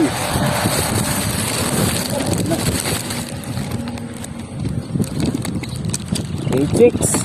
Ay! Apex.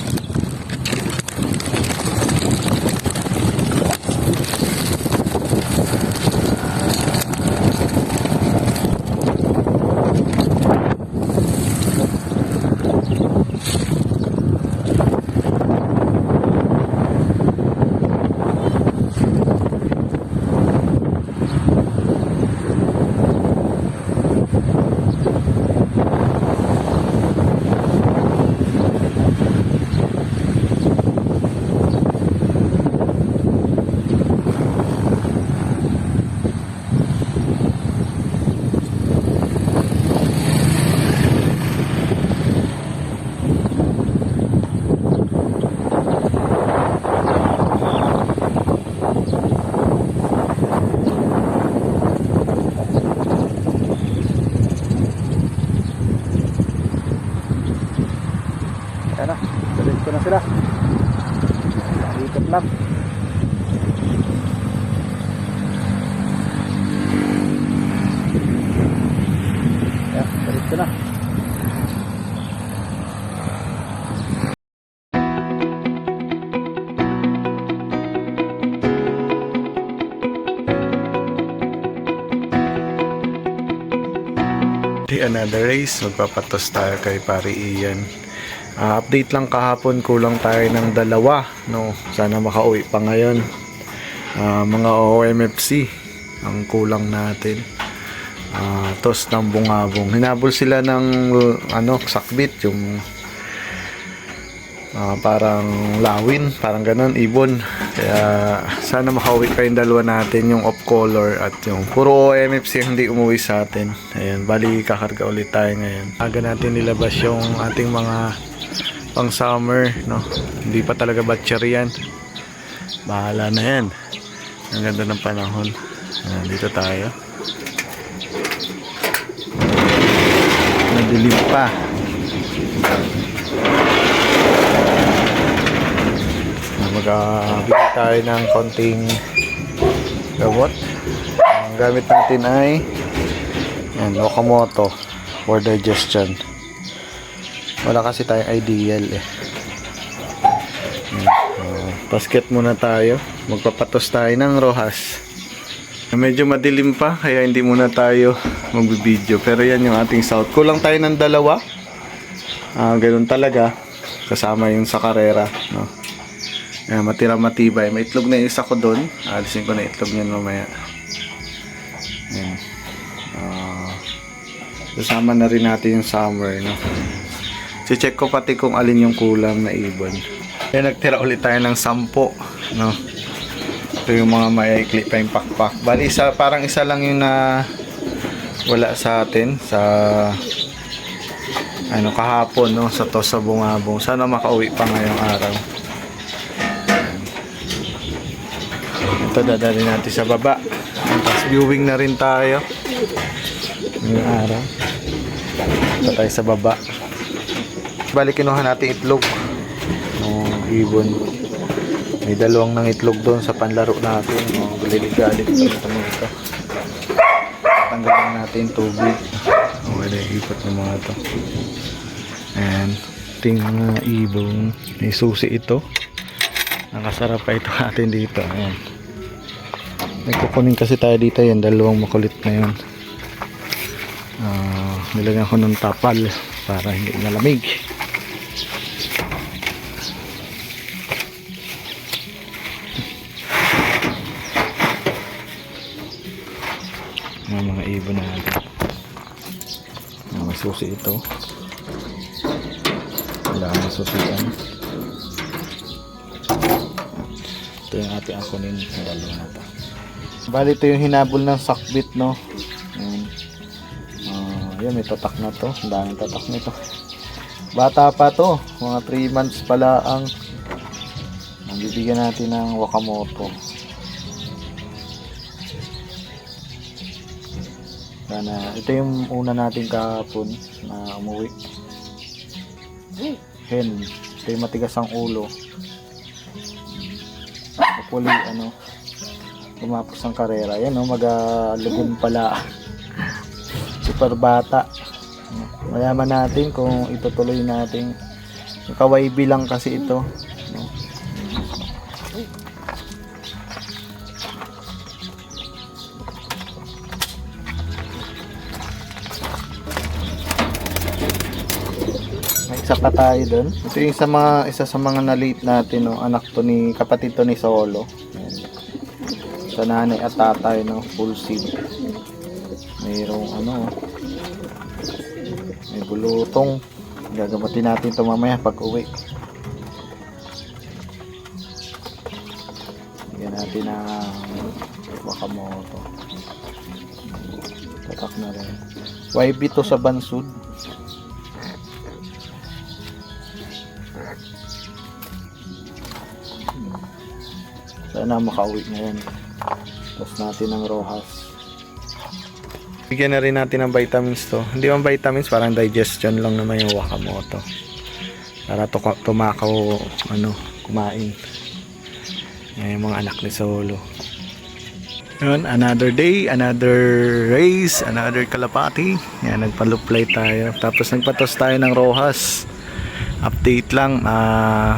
Ayan na, balik ko na sila. Ikot lang. Ayan, balik ko na. Another race, magpapatos tayo kay Pare Ian. Update lang kahapon, kulang tayo ng 2, no? Sana makauwi pa ngayon. Mga OMFC ang kulang natin. Tos ng bungabong. Hinabol sila ng sakbit, yung parang lawin, parang ganon, ibon. Kaya sana makauwi pa yung 2 natin, yung off color at yung puro OMFC hindi umuwi sa atin. Ayan, bali kakarga ulit tayo ngayon. Aga natin nilabas yung ating mga pang summer, no? Hindi pa talaga batchery yan. Bahala na yan. Ang ganda ng panahon. Dito tayo. Madilim pa. Mag-bigay tayo ng konting gamot. Ang gamit natin ay Wakamoto for digestion. Wala kasi tayong ideal basket muna tayo. Magpapatos tayo ng Rojas. Medyo madilim pa kaya hindi muna tayo magbibideo. Pero yan yung ating south. Kulang tayo ng 2. Ganun talaga. Kasama yung sa karera, no? Matira matibay. May itlog na yung isa ko doon. Alisin ko na itlog niyan mamaya. Kasama na rin natin yung summer, no? Check ko pati kung alin yung kulang na ibon. Nagtira ulit tayo ng 10, no? Ito yung mga maikli pa yung pakpak. Bali parang isa lang yung na wala sa atin sa kahapon, no? Sa tos sa bungabong. Sana makauwi pa ngayong araw. Ito dadali natin sa baba. Tapos viewing na rin tayo ngayong araw. Ito tayo sa baba. Balik kinuha natin itlog ng ibon. May 2 ng itlog doon sa panlaro natin. Galit-galit ito. Tanggalin natin tubig. Okay na ipot ng mga ito. And ting mga ibon. May susi ito. Nakasarap pa ito natin dito. Ayan. Nagkukunin kasi tayo dito yan. 2 makulit na yun. Nilagyan ko ng tapal para hindi malamig. Mga ibon natin. May susi ito. Wala na susian. Ito yung ating akunin sa 2 na ito. Bali ito yung hinabol ng sakbit, no? Yan, may tatak na to. Ang daming tatak nito. Bata pa to. Mga 3 months pala ang bibigyan natin ng Wakamoto. Sana, ito yung una natin kahapon na umuwi. Hen. Ito yung matigas ang ulo. Hopefully, Gumapos ang karera. Yan o, magalugon pala. Super bata. Mayaman natin kung itutuloy natin. Kawaybi lang kasi ito. May isa pa tayo dun. Ito yung isa sa mga na-late natin, no? Anak to ni, kapatid to ni Solo. Ayan. Sa nanay at tatay, no? Full seed. Mayroong may bulutong. Gagamatin natin ito mamaya pag uwi. Bigyan natin ng wakamoto. Tatak na rin. YB to sa bansud. Sana makauwi na yan. Tapos natin ng Rojas. Bigyan na rin natin ng vitamins to. Hindi man vitamins, parang digestion lang naman yung wakamoto. Para tumakaw, kumain. Yan yung mga anak ni Solo. Yun, another day, another race, another kalapati. Yan, nagpaluplay tayo. Tapos nagpatos tayo ng Rojas. Update lang,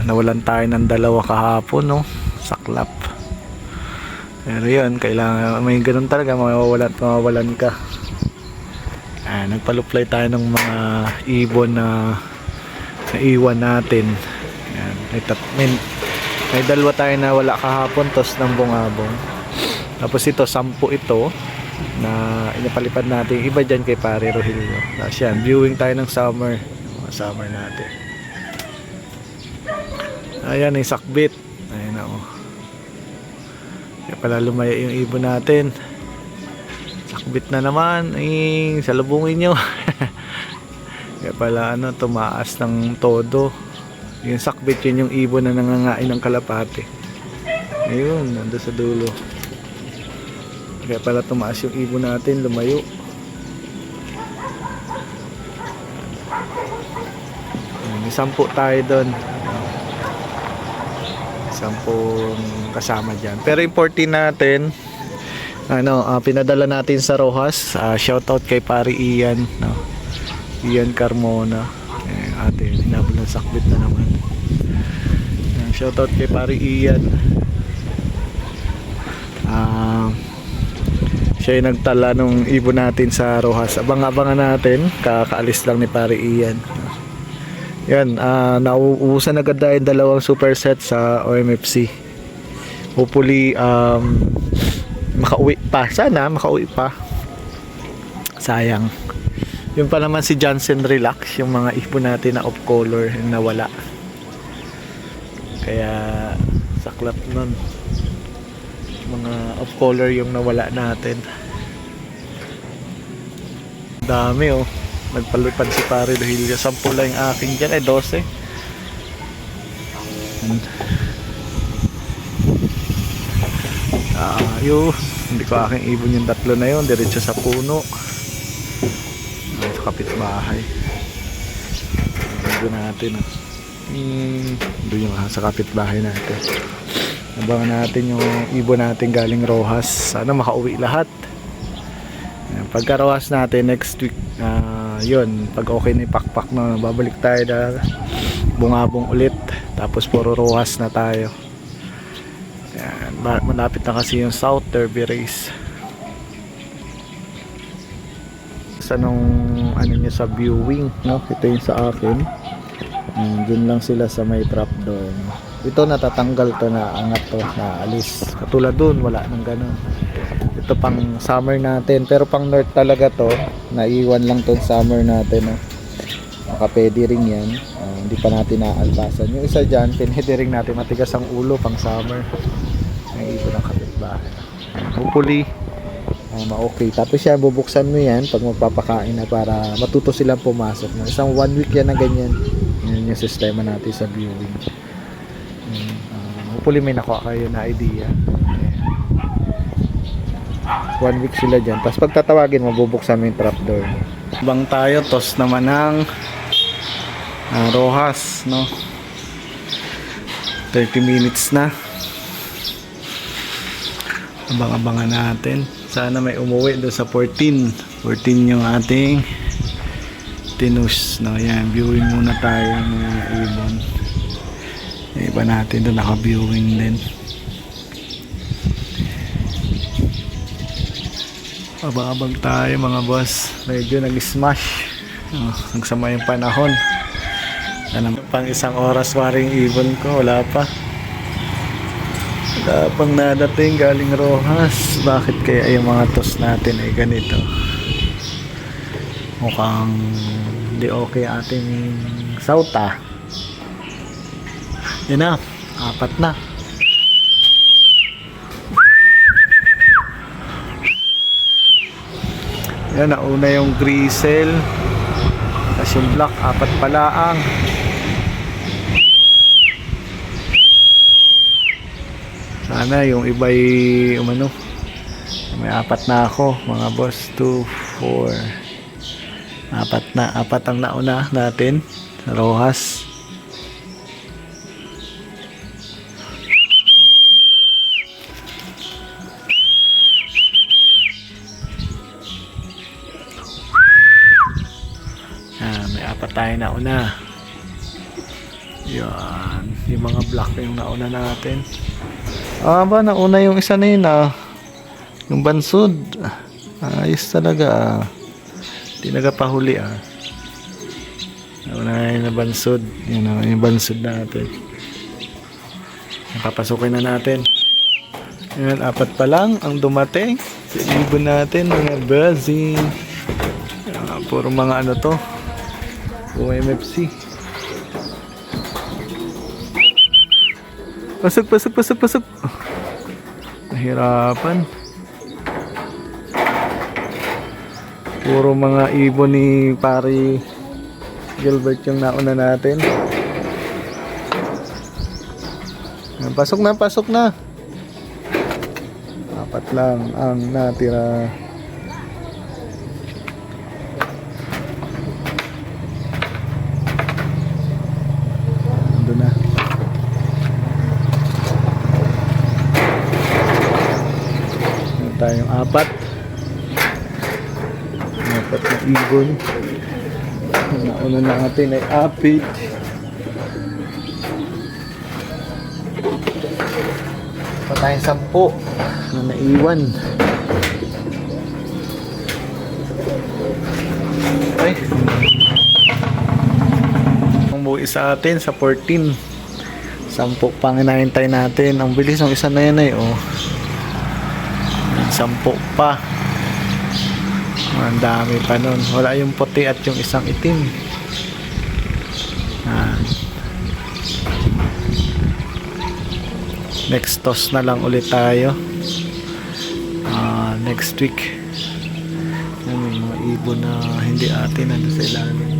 nawalan tayo ng 2 kahapon, no? Saklap. Pero yun, kailangan, may ganun talaga, mawawalan ka. Nagpaluplay tayo ng mga ibon na naiwan natin. Yan, may 2 tayo na wala kahapon, tos ng bungabong. Tapos ito, 10 ito na inapalipad natin. Iba dyan kay Pare Rogelio. Tapos yan, viewing tayo ng summer. Mga summer natin. Ayan, yung sakbit. Ayan o. Kaya pala lumaya yung ibon natin. Sakbit na naman. Ay, salubungin nyo. Kaya pala tumaas ng todo. Yung sakbit, yun yung ibon na nangangain ng kalapate. Ayun, nandun sa dulo. Kaya pala tumaas yung ibon natin, lumayo. May 10 tayo doon. 10 kasama dyan. Pero yung 14 natin, pinadala natin sa Rojas. Shoutout kay Pare Ian, no? Ian Carmona. Ate, hinabol ng sakbit na naman. Shoutout kay Pare Ian. Siya yung nagtala nung ibon natin sa Rojas. Abang-abangan natin, kakaalis lang ni Pare Ian. Yan, nauubusan agad dahil 2 superset sa OMFC. Hopefully makauwi pa. Sana makauwi pa. Sayang. Yung pa naman si Johnson Relax, yung mga ibon natin na off color yung nawala. Kaya saklap nun. Mga off color yung nawala natin. Dami oh. Nagpalipad si Pare Rogelio. 10 lang yung aking dyan. 12. Hindi ko aking ibon yung 3 na yun. Diretso sa puno. Sa kapitbahay. Doon natin. Doon yung sa kapitbahay natin. Abangan natin yung ibon natin galing Rojas. Sana makauwi lahat. Pagka Rojas natin next week, yun, pag okay na ipakpak na, babalik tayo na bungabong ulit. Tapos puro Rojas na tayo. Yan, malapit na kasi yung South Derby race. Sa nung nyo sa viewing, no? Ito yung sa akin. Dun lang sila sa may trap doon. Ito natatanggal to, na angat to, na alis. Katulad dun, wala nang ganun. Ito pang summer natin, pero pang north talaga to. Naiwan lang tong summer natin, no? Nakapwede ring yan. Hindi pa natin naalbasan. Yung isa dyan, pinwede ring natin, matigas ang ulo pang summer. Ang ibon ng kapitbahay. Hopefully ma-okay. Tapos yan, bubuksan mo yan pag magpapakain na para matuto silang pumasok. Isang 1 week yan na ganyan. Yan yung sistema natin sa viewing. Hopefully may nakuha kayo na idea. 1 week sila dyan. Tapos pag tatawagin mo, bubuksan mo yung trapdoor. Bang tayo, tos naman ng Rojas, no? 30 minutes na. abang-abangan natin. Sana may umuwi doon sa 14 yung ating tinus. No, yan, viewing muna tayo ng mga ibon. Yung iba natin doon naka-viewing din. Abang-abang tayo mga boss. Medyo nag-smash. Nagsama yung panahon. Pang isang oras waring ibon ko, wala pa. Wala pang nadating galing Rojas. Bakit kaya yung mga toss natin ay ganito? Mukhang di okay ating sauta. Yan na, 4 na. Yan, nauna yung grisel. Tapos yung black, 4 palaang. Sana yung iba'y umano. May 4 na ako mga boss. 2, 4. 4 na. 4 ang nauna natin sa Rojas. May 4 tayo nauna. Yan. Yung mga black yung nauna natin. Ba, nauna yung isa na yun yung bansud. Ayos talaga Di nagapahuli nauna yun na bansud. Yun yung bansud natin. Papasukin na natin. Yan, 4 pa lang ang dumating sa ibon natin mga buzzing. Puro mga ano to OMFC. Pasok. Nahirapan. Puro mga ibon ni Pari Gilbert yung nauna natin. Pasok na. 4 lang ang natira. Tayong 4 na ibon. Nauna natin ay apid. Pa tayong 10 na naiwan. Okay. Ang buwi sa atin sa 14. 10 pang hinahintay natin. Ang bilis ng isa na yan 10 pa. Ang dami pa nun. Wala yung puti at yung isang itim. Next toss na lang ulit tayo. Next week. May mga ibon na hindi atin nandun sa ilalim.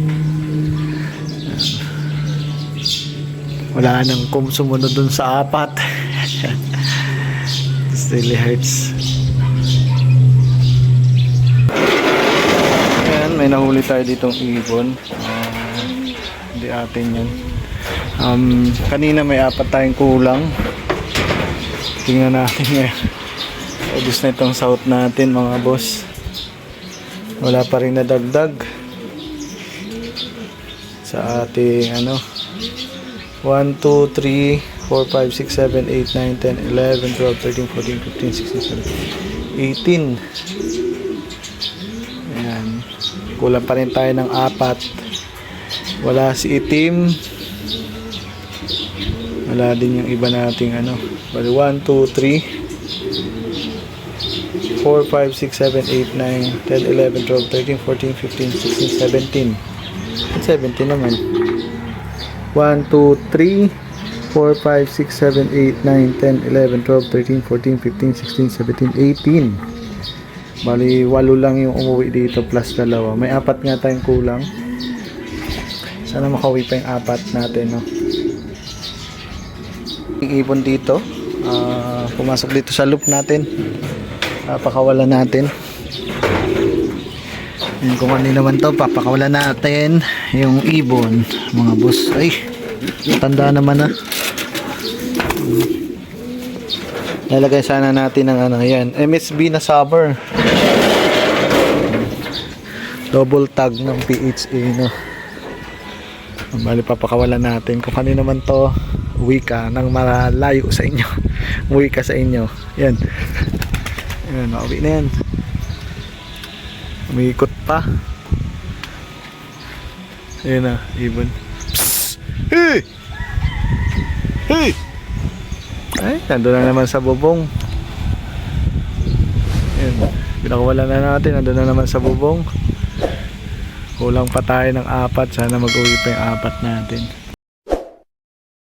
Wala nang sumunod dun sa 4. This really hurts. May nahuli tayo ditong ibon. Hindi atin yan. Kanina may 4 tayong kulang. Tingnan natin ngayon. Ubus na itong south natin mga boss. Wala pa rin nadagdag sa ating 1, 2, 3, 4, 5, 6, 7, 8, 9, 10, 11, 12, 13, 14, 15, 16, 17, 18. Ayan. Kulang pa rin tayo ng 4. Wala si itim. Wala din yung iba nating Bali 1, 2, 3 4, 5, 6, 7, 8, 9, 10, 11, 12, 13, 14, 15, 16, 17. 17 naman. 1, 2, 3 4, 5, 6, 7, 8, 9, 10, 11, 12, 13, 14, 15, 16, 17, 18. Bali 8 lang yung umuwi dito plus 2. May 4 nga tayong kulang. Sana makauwi pa yung 4 natin, Yung ibon dito, pumasok dito sa loop natin. Papakawalan natin. Yung kung ano naman to, papakawalan natin yung ibon, mga boss. Ay, tanda naman Nalagay sana natin ng ano, yan, MSB na subber. Double tag ng PHA, no. Bali, papakawalan natin kung kanino naman to. Uwi ka nang malayo sa inyo. Uwi ka sa inyo. Yan. Yan, mauwi na yan. Umiikot pa. Ayan na, ibon. Psst! Hey! Hey! Ay, nandun na naman sa bubong. Ayan, pinakawalan na natin. Nandun na naman sa bubong. Kulang pa tayo ng 4. Sana mag-uwi pa yung 4 natin.